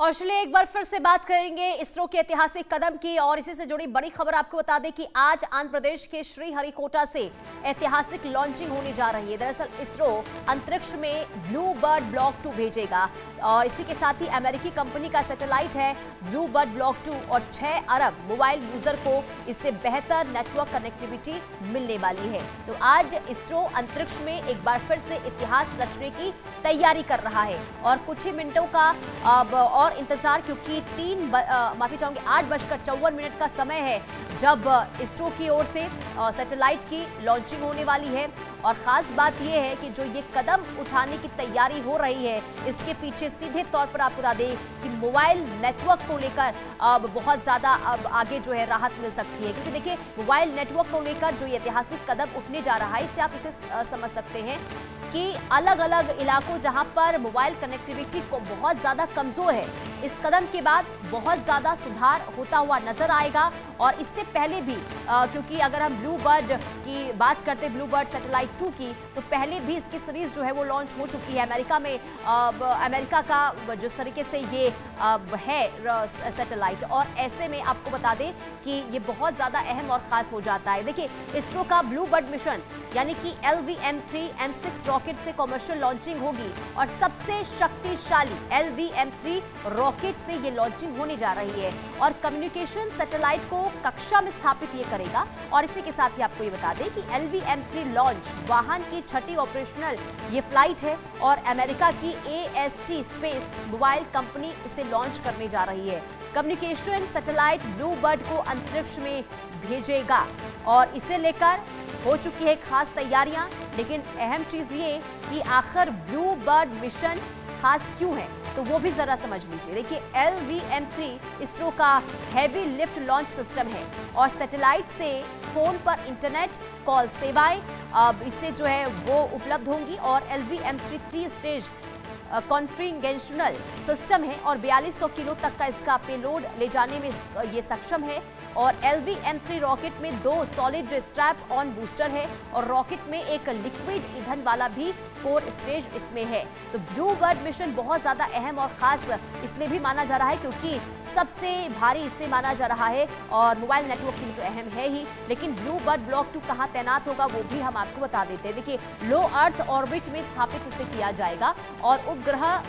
और चलिए एक बार फिर से बात करेंगे इसरो के ऐतिहासिक कदम की और इसी से जुड़ी बड़ी खबर आपको बता दें कि आज आंध्र प्रदेश के श्रीहरिकोटा से ऐतिहासिक लॉन्चिंग होने जा रही है। दरअसल इसरो अंतरिक्ष में ब्लू बर्ड ब्लॉक 2 भेजेगा और इसी के साथ ही अमेरिकी कंपनी का सैटेलाइट है ब्लू बर्ड ब्लॉक 2 और 6 अरब मोबाइल यूजर को इससे बेहतर नेटवर्क कनेक्टिविटी मिलने वाली है। तो आज इसरो अंतरिक्ष में एक बार फिर से इतिहास रचने की तैयारी कर रहा है और कुछ ही मिनटों का अब और इंतजार, क्योंकि 8:54 का समय है जब इसरो की ओर से सैटेलाइट की लॉन्चिंग होने वाली है। और खास बात यह है कि जो ये कदम उठाने की तैयारी हो रही है इसके पीछे सीधे तौर पर आपको बता दें कि मोबाइल नेटवर्क को लेकर अब बहुत ज्यादा अब आगे जो है राहत मिल सकती है, क्योंकि देखिए मोबाइल नेटवर्क को लेकर जो ये ऐतिहासिक कदम उठने जा रहा है इससे आप इसे समझ सकते हैं कि अलग अलग इलाकों जहां पर मोबाइल कनेक्टिविटी को बहुत ज्यादा कमजोर है, इस कदम के बाद बहुत ज्यादा सुधार होता हुआ नजर आएगा। और इससे पहले भी क्योंकि अगर हम ब्लू बर्ड की बात करते हैं, ब्लू बर्ड सैटेलाइट 2 की, तो पहले भी इसकी सीरीज जो है वो लॉन्च हो चुकी है अमेरिका में। अमेरिका का जिस तरीके से ये है सैटेलाइट, और ऐसे में आपको बता दें कि ये बहुत ज्यादा अहम और खास हो जाता है। देखिए इसरो का ब्लू बर्ड मिशन यानी कि LVM-3 M6 रॉकेट से कमर्शियल लॉन्चिंग होगी और सबसे शक्तिशाली LVM-3 रॉकेट से ये लॉन्चिंग होने जा रही है और कम्युनिकेशन सैटेलाइट को कक्षा में स्थापित ये करेगा। और इसी के साथ ही आपको ये बता दें कि LVM-3 लॉन्च वाहन की 6ठी ऑपरेशनल ये फ्लाइट है और अमेरिका की AST स्पेस मोबाइल कंपनी इसे लॉन्च करने जा रही है। कम्युनिकेशन सैटेलाइट ब्लू बर्ड को अंतरिक्ष में भेजेगा और इसे लेकर हो चुकी है खास तैयारियां। लेकिन अहम चीज ये कि आखिर ब्लू बर्ड मिशन खास क्यों है, तो वो भी जरा समझ लीजिए। देखिए LVM-3 इसरो का हैवी लिफ्ट लॉन्च सिस्टम है और सैटेलाइट से फोन पर इंटरनेट कॉल सेवाएं अब इससे जो है वो उपलब्ध होंगी और LVM-3 3 स्टेज कॉन्फिगरेशनल सिस्टम है और 4200 किलो तक का इसका पेलोड ले जाने में ये सक्षम है। और LVM-3 रॉकेट में 2 सॉलिड स्ट्रैप ऑन बूस्टर है और रॉकेट में एक लिक्विड ईंधन वाला भी कोर स्टेज इसमें है। तो ब्लू बर्ड मिशन बहुत ज्यादा अहम और खास इसलिए भी माना जा रहा है क्योंकि सबसे भारी इससे माना जा रहा है और मोबाइल नेटवर्क के लिए तो अहम है ही, लेकिन ब्लू बर्ड ब्लॉक 2 कहां तैनात होगा वो भी हम आपको बता देते हैं। देखिए लो अर्थ ऑर्बिट में स्थापित इसे किया जाएगा और उपग्रह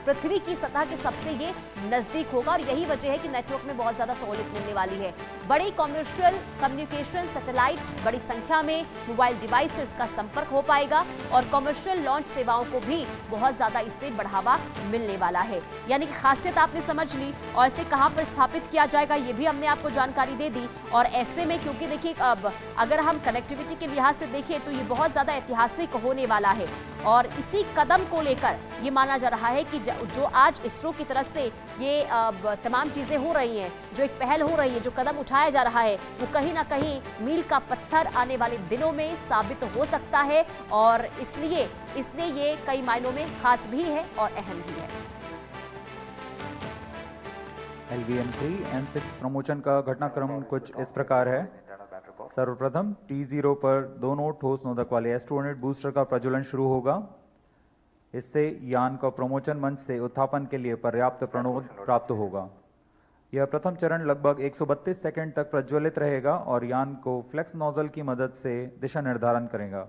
पृथ्वी की सतह के सबसे ये नजदीक होगा और यही वजह है कि नेटवर्क में बहुत ज्यादा सहूलियत मिलने वाली है। बड़ी कमर्शियल कम्युनिकेशन सैटेलाइट्स बड़ी संख्या में मोबाइल डिवाइसेस का संपर्क हो पाएगा और कमर्शियल लॉन्च सेवाओं को भी बहुत ज्यादा इससे बढ़ावा मिलने वाला है। यानी कि खासियत आपने समझ ली और इसे कहां पर स्थापित किया जाएगा ये भी हमने आपको जानकारी दे दी। और ऐसे में क्योंकि देखिए अब अगर हम कनेक्टिविटी के लिहाज से देखें तो ये बहुत ज्यादा ऐतिहासिक होने वाला है और इसी कदम को लेकर ये माना जा रहा है कि जो आज इसरो की तरफ से ये तमाम चीजें हो रही हैं, जो एक पहल हो रही है, जो कदम उठाया जा रहा है, वो कहीं ना कहीं मील का पत्थर आने वाले दिनों में साबित हो सकता है और इसलिए ये कई मायनों में खास भी है और अहम भी है। LVM-3 M6 प्रमोशन का घटनाक्रम कुछ इस प्रकार है। सर्वप्रथम T0 पर दोनों ठोस नोदक वाले S200 बूस्टर का प्रज्वलन शुरू होगा। इससे यान का प्रमोशन मंच से उत्थापन के लिए पर्याप्त प्रणोद प्राप्त होगा। यह प्रथम चरण लगभग 132 सेकंड तक प्रज्वलित रहेगा और यान को फ्लेक्स नोजल की मदद से दिशा निर्धारण करेगा।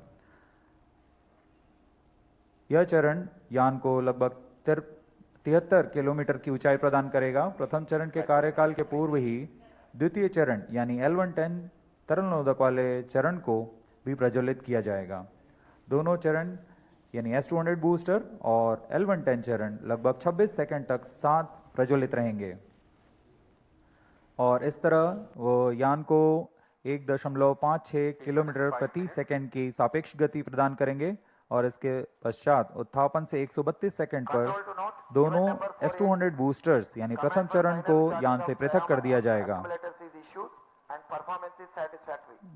यह चरण यान को लगभग 73 किलोमीटर की ऊंचाई प्रदान करेगा। प्रथम चरण के कार्यकाल के पूर्व ही द्वितीय चरण यानी L110 तरल नोदक वाले चरण को भी प्रज्वलित किया जाएगा। दोनों चरण यानी S200 बूस्टर और L110 चरण लगभग 26 सेकंड तक साथ प्रज्वलित रहेंगे और इस तरह वो यान को 1.56 किलोमीटर प्रति सेकंड की सापेक्ष गति प्रदान करेंगे और इसके पश्चात उत्थापन से 132 सेकंड पर दोनों S200 बूस्टर्स यानी प्रथम चरण को यान से पृथक कर दिया जाएगा।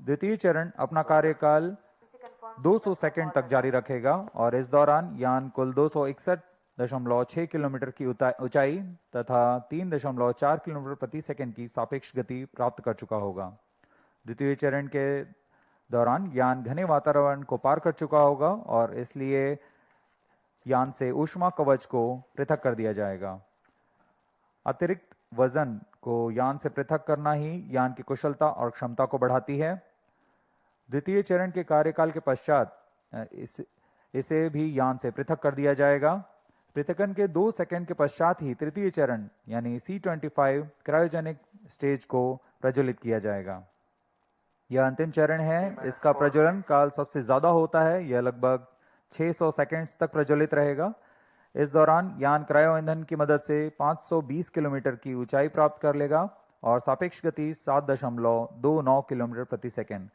द्वितीय चरण अपना कार्यकाल 200 सेकंड तक जारी रखेगा और इस दौरान यान कुल 261.6 किलोमीटर की ऊंचाई तथा 3.4 किलोमीटर प्रति सेकंड की सापेक्ष गति प्राप्त कर चुका होगा। द्वितीय चरण के दौरान यान घने वातावरण को पार कर चुका होगा और इसलिए यान से ऊष्मा कवच को पृथक कर दिया जाएगा। अतिरिक्त वजन को यान से पृथक करना ही यान की कुशलता और क्षमता को बढ़ाती है। द्वितीय चरण के कार्यकाल के पश्चात इसे भी यान से पृथक कर दिया जाएगा। पृथकन के 2 सेकंड के पश्चात ही तृतीय चरण यानी C-25 क्रायोजेनिक स्टेज को प्रज्वलित किया जाएगा। यह अंतिम चरण है। इसका प्रज्वलन काल सबसे ज्यादा होता है। यह लगभग 600 सेकंड्स तक प्रज्वलित रहेगा। इस दौरान यान क्रायो ईंधन की मदद से 520 किलोमीटर की ऊंचाई प्राप्त कर लेगा और सापेक्ष गति 7.29 किलोमीटर प्रति सेकंड।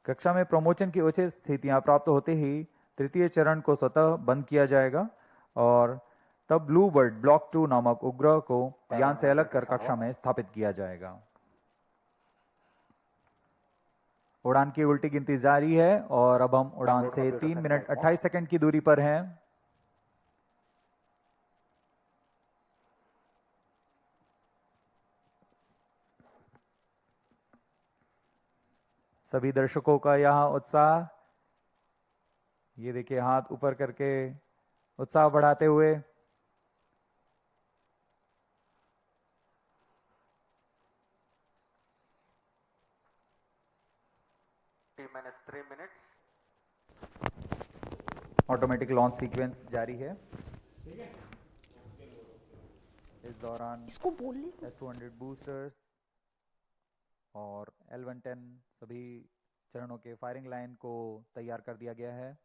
कक्षा में प्रमोचन की उचित स्थितियां प्राप्त होते ही तृतीय चरण को स्वतः बंद किया जाएगा और तब ब्लू बर्ड ब्लॉक 2 नामक उपग्रह को यान से अलग कर कक्षा में स्थापित किया जाएगा। उड़ान की उल्टी गिनती जारी है और अब हम उड़ान से 3 मिनट 28 सेकंड की दूरी पर हैं। सभी दर्शकों का यहाँ उत्साह, ये देखिए हाथ ऊपर करके उत्साह बढ़ाते हुए। T-3 minutes. Automatic launch sequence जारी है। इस दौरान इसको बोलने S-200 बूस्टर्स और L-110 सभी चरणों के फायरिंग लाइन को तैयार कर दिया गया है।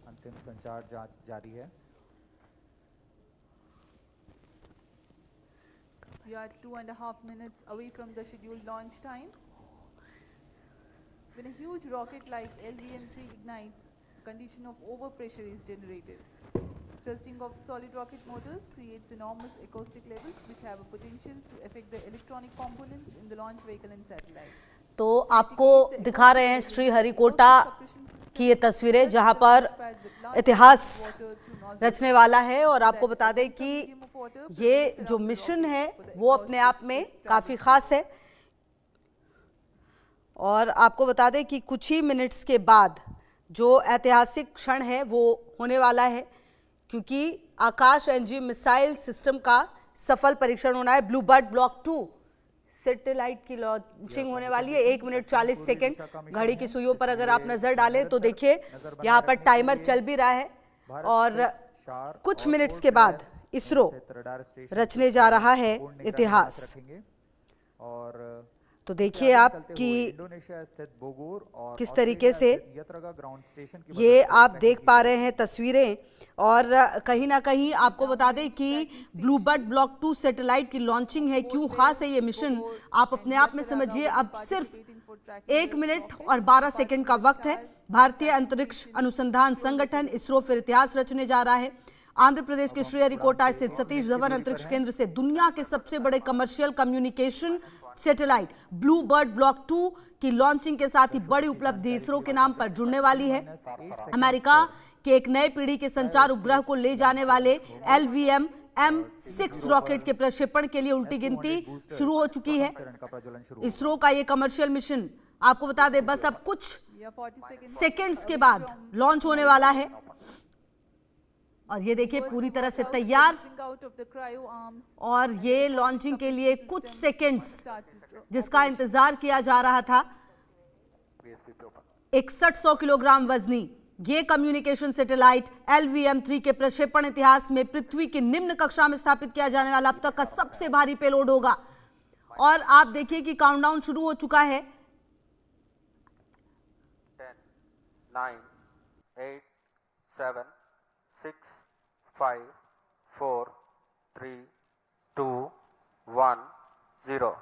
अंतिम संचार जांच जारी है। We are 2.5 minutes away from the scheduled launch time. When a huge rocket like LVM-3 ignites, a condition of overpressure is generated. Thrusting of solid rocket motors creates enormous acoustic levels which have a potential to affect the electronic components in the launch vehicle and satellite. तो आपको दिखा रहे हैं श्रीहरिकोटा की ये तस्वीरें जहां पर इतिहास रचने वाला है। और आपको बता दें कि ये जो मिशन है वो अपने आप में काफी खास है। और आपको बता दें कि कुछ ही मिनट्स के बाद जो ऐतिहासिक क्षण है वो होने वाला है, क्योंकि आकाश एनजी मिसाइल सिस्टम का सफल परीक्षण होना है। ब्लू बर्ड ब्लॉक 2 सैटेलाइट की लॉन्चिंग होने वाली है। 1 मिनट 40 सेकंड घड़ी की सुइयों पर अगर आप नजर डालें तो देखिए यहाँ पर टाइमर चल भी रहा है और कुछ मिनट्स के बाद इसरो रचने जा रहा है इतिहास। और तो देखिए आप कि इंडोनेशिया स्थित बोगोर और किस तरीके से यत्रगा ग्राउंड स्टेशन की ये आप देख पा रहे हैं तस्वीरें। और कहीं ना कहीं आपको बता दें कि ब्लू बर्ड ब्लॉक 2 सैटेलाइट की लॉन्चिंग है। क्यों खास है ये मिशन, आप अपने आप में समझिए। अब सिर्फ 1 मिनट और 12 सेकंड का वक्त है। भारतीय अंतरिक्ष अनुसंधान संगठन इसरो फिर इतिहास रचने जा रहा है। आंध्र प्रदेश के श्रीहरिकोटा स्थित सतीश धवन अंतरिक्ष केंद्र से दुनिया के सबसे बड़े commercial communication satellite blue bird block 2 की लॉन्चिंग के साथ ही बड़ी उपलब्धि इसरो के नाम पर जुड़ने वाली है। अमेरिका के एक नए पीढ़ी के संचार उपग्रह को ले जाने वाले LVM-M6 रॉकेट के प्रक्षेपण के लिए उल्टी गिनती शुरू हो चुकी है। इसरो का यह कमर्शियल मिशन आपको बता दें बस अब कुछ सेकेंड्स के बाद लॉन्च होने वाला है। और ये देखिए पूरी तरह से तैयार, और ये लॉन्चिंग के लिए कुछ सेकंड्स जिसका इंतजार किया जा रहा था। 6100 किलोग्राम वजनी ये कम्युनिकेशन सैटेलाइट LVM-3 के प्रक्षेपण इतिहास में पृथ्वी की निम्न कक्षा में स्थापित किया जाने वाला अब तक का सबसे भारी पेलोड होगा। और आप देखिए कि काउंटडाउन शुरू हो चुका है। 10, 9, 8, 7, 6, 5, 4, 3, 2, 1, 0.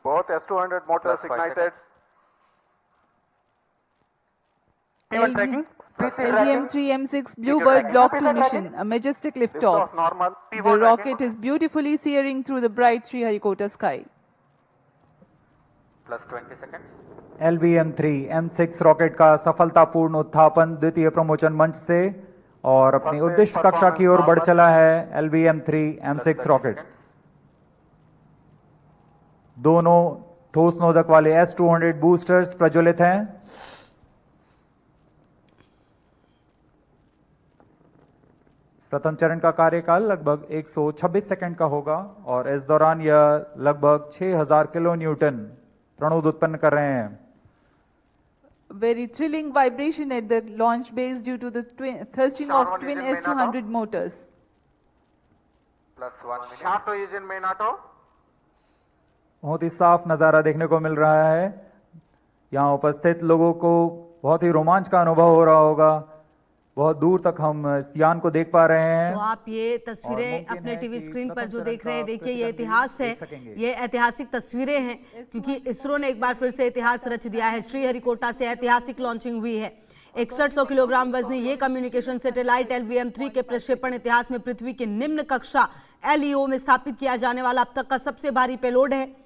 Both S-200 motors Plus 5 ignited. LVM-3 Bluebird Block 2 mission, a majestic liftoff. Liftoff normal. The P1 rocket is beautifully searing through the bright Sriharikota sky. Plus 20 seconds. LVM-3 M6 rocket का सफलतापूर्ण उत्थापन द्वितीय प्रमोचन मंच से और अपनी उद्दिष्ट कक्षा की ओर बढ़ चला है। LVM-3 M6 रॉकेट दोनों ठोस नोदक वाले S-200 बूस्टर्स प्रज्वलित हैं। प्रथम चरण का कार्यकाल लगभग 126 सेकंड का होगा और इस दौरान यह लगभग 6000 किलो न्यूटन प्रणोद उत्पन्न कर रहे हैं। Very thrilling vibration at the launch base due to the thrusting of twin S200 motors. Plus 1 minute. Shato is in main auto. बहुत ही साफ नजारा देखने को मिल रहा है। यहाँ उपस्थित लोगों को बहुत ही रोमांच का अनुभव हो रहा होगा। बहुत दूर तक हम इस यान को देख पा रहे हैं। तो आप ये तस्वीरें मुमकिन अपने है टीवी कि स्क्रीन पर प्रथम जो चरण देख रहे हैं, का देखिए ये प्रतिशत भी इतिहास है, देख सकेंगे। ये ऐतिहासिक तस्वीरें हैं क्योंकि इसरो ने एक बार फिर से इतिहास रच दिया है। श्रीहरिकोटा से ऐतिहासिक लॉन्चिंग हुई है। 6100 किलोग्राम वजनी ये कम्युनिकेशन सैटेलाइट LVM-3 के प्रक्षेपण इतिहास में पृथ्वी के निम्न कक्षा LEO में स्थापित किया जाने वाला अब तक का सबसे भारी पेलोड है।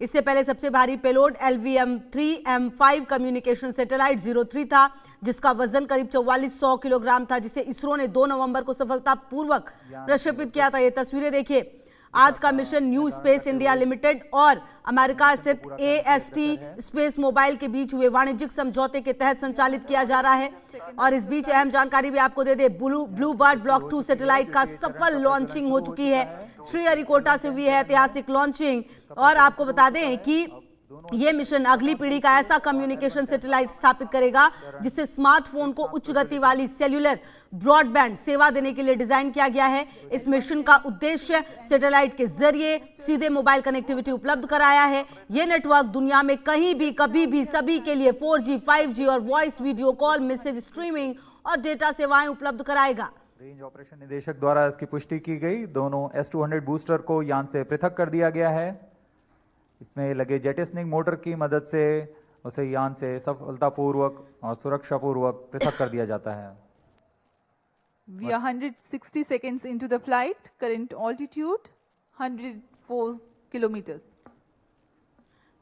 इससे पहले सबसे भारी पेलोड LVM-3M5 कम्युनिकेशन सैटेलाइट 03 था, जिसका वजन करीब 4400 किलोग्राम था, जिसे इसरो ने 2 नवंबर को सफलतापूर्वक प्रक्षेपित किया था। ये तस्वीरें देखिए। आज का mission new space India limited और अमेरिका स्थित AST स्पेस मोबाइल के बीच हुए वाणिज्यिक समझौते के तहत संचालित किया जा रहा है। और इस बीच अहम जानकारी भी आपको दे दे, ब्लू बर्ड ब्लॉक 2 सैटेलाइट का सफल लॉन्चिंग हो चुकी है। श्रीहरिकोटा से हुई है ऐतिहासिक लॉन्चिंग। और आपको बता दें कि ये मिशन अगली पीढ़ी का ऐसा कम्युनिकेशन सैटेलाइट स्थापित करेगा जिससे स्मार्टफोन को उच्च गति वाली सेल्यूलर ब्रॉडबैंड सेवा देने के लिए डिजाइन किया गया है। इस मिशन का उद्देश्य सैटेलाइट के जरिए सीधे मोबाइल कनेक्टिविटी उपलब्ध कराया है। यह नेटवर्क दुनिया में कहीं भी कभी भी सभी के लिए 4G, 5G और voice video call, message streaming और डेटा सेवाएं उपलब्ध कराएगा। रेंज ऑपरेशन निदेशक द्वारा इसकी पुष्टि की गई। दोनों S200 बूस्टर को यान से पृथक कर दिया गया है। इसमें लगे जेटिसनिंग मोटर की मदद से उसे यान से सफलतापूर्वक और सुरक्षापूर्वक पृथक कर दिया जाता है। We are 160 seconds into the flight. Current altitude 104 kilometers.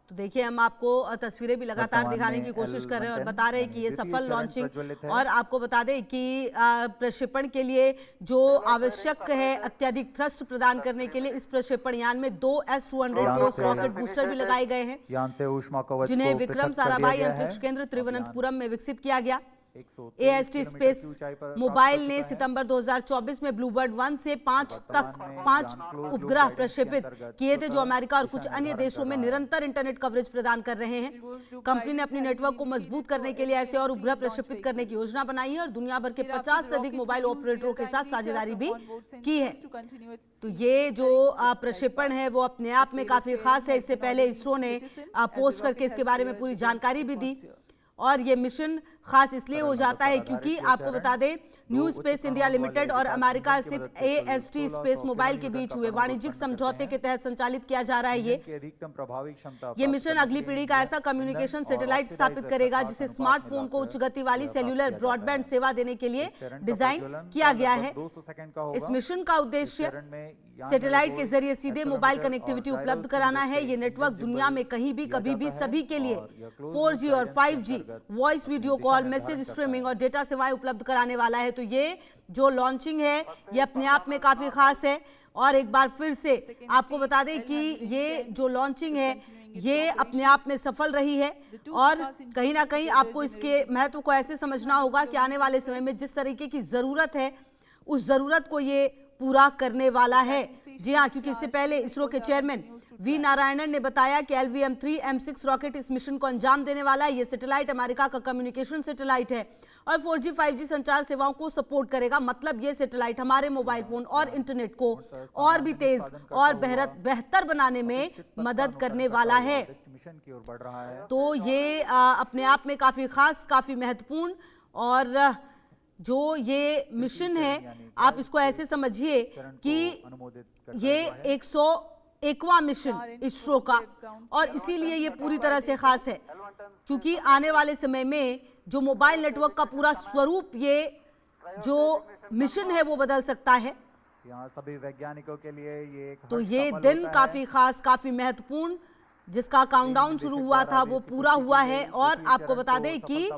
तो देखिए, हम आपको तस्वीरें भी लगातार वर्तमान दिखाने में की कोशिश कर रहे हैं और L110 बता रहे हैं कि ये द्वितीय सफल चरण लॉन्चिंग। प्रज्वलित है। और आपको बता दें कि प्रक्षेपण के लिए जो आवश्यक है अत्यधिक थ्रस्ट प्रदान करने के लिए इस प्रक्षेपण यान में 2 S200 यान ठोस से- रॉकेट बूस्टर भी लगाए गए हैं, यान से ऊष्मा कवच जिन्हें को विक्रम पृथक कर दिया साराभाई गया अंतरिक्ष है। केंद्र तिरुवनंतपुरम में विकसित किया गया। 123 AST किलोमीटर स्पेस की ऊंचाई पर प्राप्त मोबाइल कर ने चुका है। सितंबर 2024 में ब्लूबर्ड 1 से 5 वर्तमान तक में 5 यान क्लोज लूप उपग्रह गाइडेंस के प्रक्षेपित अंतर्गत किए थे, जो अमेरिका और दिशा कुछ अन्य निर्धारण देशों कर में रहा है। निरंतर इंटरनेट कवरेज प्रदान कर रहे हैं। कंपनी ने अपनी नेटवर्क को मजबूत करने के लिए ऐसे और उपग्रह प्रक्षेपित करने की योजना बनाई है और दुनिया भर के 50 से अधिक मोबाइल ऑपरेटरों के साथ साझेदारी भी की है। तो ये जो प्रक्षेपण है वो अपने आप में काफी खास है। इससे पहले इसरो ने पोस्ट करके इसके बारे में पूरी जानकारी भी दी। और ये मिशन खास इसलिए हो जाता है क्योंकि आपको बता दें, न्यू स्पेस इंडिया लिमिटेड और अमेरिका स्थित AST स्पेस मोबाइल के बीच हुए वाणिज्यिक समझौते के तहत संचालित किया जा रहा है। अधिकतम प्रभावी क्षमता ये मिशन अगली पीढ़ी का ऐसा कम्युनिकेशन सैटेलाइट स्थापित करेगा जिसे स्मार्टफोन को उच्च गति वाली सेल्यूलर ब्रॉडबैंड सेवा देने के लिए डिजाइन किया गया है। 200 सेकंड का होगा। इस मिशन का उद्देश्य चरण में यान सैटेलाइट के हेलीपोर्ट, जरिए सीधे मोबाइल एक्सेलेरोमीटर कनेक्टिविटी और उपलब्ध गायरोस कराना की है। मदद ये से नेटवर्क दुनिया में कहीं भी दिया कभी भी जाता है सभी के लिए और यह क्लोज 4G और गाइडेंस के 5G अंतर्गत वॉइस वीडियो दिशा कॉल, निर्धारण मैसेज करता स्ट्रीमिंग है। और डेटा सेवाएं उपलब्ध कराने वाला है। तो ये जो लॉन्चिंग है ये अपने आप में काफी खास है। और एक बार फिर से आपको बता दें कि ये जो लॉन्चिंग है ये अपने आप में सफल रही है और कहीं ना कहीं आपको इसके महत्व को ऐसे समझना होगा कि आने वाले समय में जिस तरीके की जरूरत है उस जरूरत को ये पूरा करने वाला है। जी हाँ, क्योंकि इससे पहले इसरो के चेयरमैन वी नारायणन ने बताया कि LVM-3M6 रॉकेट इस मिशन को अंजाम देने वाला है। ये सैटेलाइट अमेरिका का कम्युनिकेशन सैटेलाइट है और 4G 5G संचार सेवाओं को सपोर्ट करेगा। मतलब ये सैटेलाइट हमारे मोबाइल फोन और इंटरनेट को और भी तेज और बेहतर बनाने में मदद करने वाला है। मिशन की ओर बढ़ रहा है। तो ये अपने आप में काफी खास, काफी महत्वपूर्ण और जो ये मिशन है आप इसको ऐसे समझिए कि ये 101वां मिशन इसरो का और इसीलिए ये पूरी तरह से खास है क्योंकि आने वाले समय में जो मोबाइल नेटवर्क का पूरा स्वरूप ये जो मिशन है वो बदल सकता है। यहाँ सभी वैज्ञानिकों के लिए ये एक तो हर्ष ये का पल दिन होता है। काफी खास, काफी महत्वपूर्ण जिसका काउंटडाउन शुरू हुआ था वो पूरा हुआ है। और आपको बता दें कि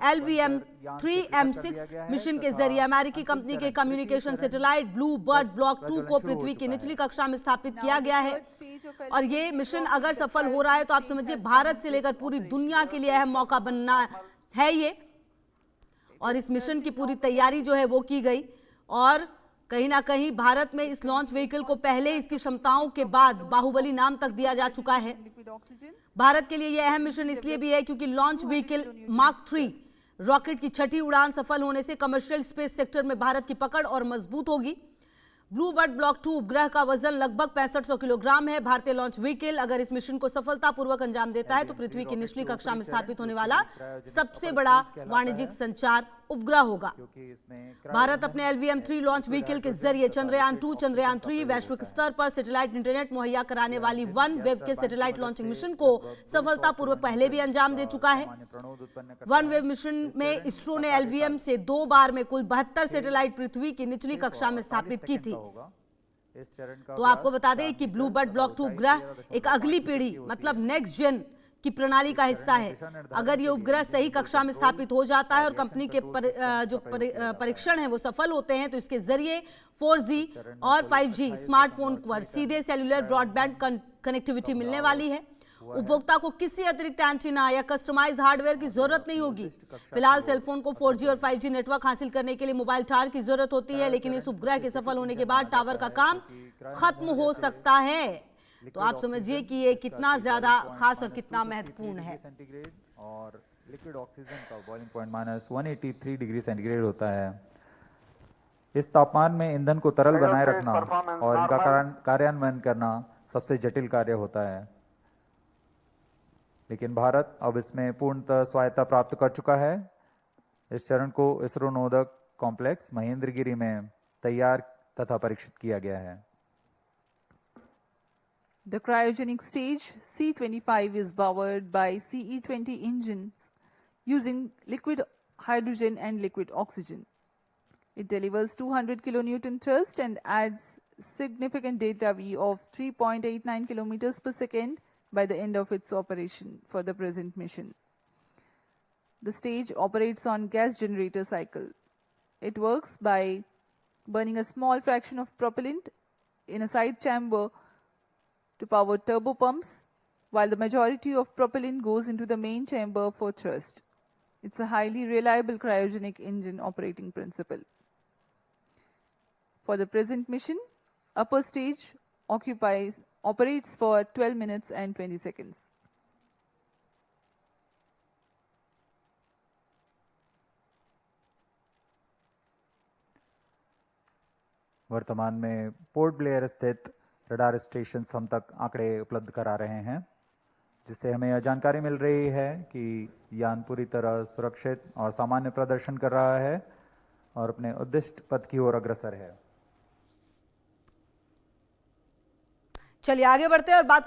LVM-3M6 मिशन के जरिए अमेरिकी कंपनी के communication satellite blue bird block 2 को पृथ्वी की निचली कक्षा में स्थापित किया गया है। और ये मिशन अगर सफल हो रहा है तो आप समझिए भारत से लेकर पूरी दुनिया के लिए अहम मौका बनना है ये। और इस मिशन की पूरी तैयारी जो है वो की गई और कहीं ना कहीं भारत में इस लॉन्च व्हीकल को पहले इसकी क्षमताओं के बाद बाहुबली नाम तक दिया जा चुका है। liquid oxygen. भारत के लिए यह अहम मिशन इसलिए भी है क्योंकि लॉन्च व्हीकल मार्क 3 रॉकेट की छठी उड़ान सफल होने से कमर्शियल स्पेस सेक्टर में भारत की पकड़ और मजबूत होगी। ब्लूबर्ड ब्लॉक 2 उपग्रह का वजन लगभग 6500 किलोग्राम है। भारतीय लॉन्च व्हीकल अगर इस मिशन को सफलतापूर्वक अंजाम देता है तो पृथ्वी की निचली कक्षा में स्थापित होने वाला सबसे बड़ा वाणिज्यिक संचार उपग्रह होगा। भारत अपने LVM-3 लॉन्च व्हीकल के जरिए चंद्रयान 2, चंद्रयान 3 वैश्विक स्तर पर सैटेलाइट इंटरनेट मुहैया कराने वाली OneWeb के सैटेलाइट लॉन्चिंग मिशन को सफलतापूर्वक पहले भी अंजाम दे चुका है। OneWeb मिशन में इसरो ने LVM से 2 बार में कुल 72 सैटेलाइट पृथ्वी की निचली कक्षा में स्थापित की थी। तो आपको बता दें कि ब्लूबर्ड ब्लॉक 2 उपग्रह एक अगली पीढ़ी मतलब नेक्स्ट जेन की प्रणाली का हिस्सा है। अगर ये उपग्रह सही कक्षा में स्थापित हो जाता है और कंपनी के परीक्षण है वो सफल होते हैं तो इसके जरिए 4G और 5G स्मार्टफोन पर सीधे सेल्युलर ब्रॉडबैंड कनेक्टिविटी मिलने वाली है। उपभोक्ता को किसी अतिरिक्त एंटीना या कस्टमाइज हार्डवेयर की जरूरत नहीं होगी। फिलहाल सेलफोन को 4G और 5G नेटवर्क हासिल करने के लिए मोबाइल टावर की जरूरत होती है, लेकिन इस उपग्रह के सफल होने के बाद टावर का काम खत्म हो सकता है। तो आप समझिए कि ये कितना ज्यादा खास और कितना महत्वपूर्ण है। और लिक्विड ऑक्सीजन का बॉइलिंग पॉइंट -183 डिग्री सेंटीग्रेड होता है। इस तापमान में ईंधन को तरल बनाए रखना और इनका कार्यान्वयन करना सबसे जटिल कार्य होता है, लेकिन भारत अब इसमें पूर्णतः स्वायत्ता प्राप्त कर चुका है। इस चरण को इसरो नोदक कॉम्प्लेक्स महेंद्रगिरी में तैयार तथा परीक्षित किया गया है। The cryogenic stage C25 is powered by CE20 engines using liquid hydrogen and liquid oxygen. It delivers 200 kilonewton thrust and adds significant delta V of 3.89 kilometers per second by the end of its operation for the present mission. The stage operates on gas generator cycle. It works by burning a small fraction of propellant in a side chamber to power turbo pumps, while the majority of propellant goes into the main chamber for thrust. It's a highly reliable cryogenic engine operating principle. For the present mission, upper stage operates for 12 minutes and 20 seconds. वर्तमान में port Blair स्थित radar station हम तक आंकड़े उपलब्ध करा रहे हैं, जिससे हमें यह जानकारी मिल रही है कि यान पूरी तरह सुरक्षित और सामान्य प्रदर्शन कर रहा है और अपने उद्दिष्ट पथ की ओर अग्रसर है। चलिए आगे बढ़ते हैं और बात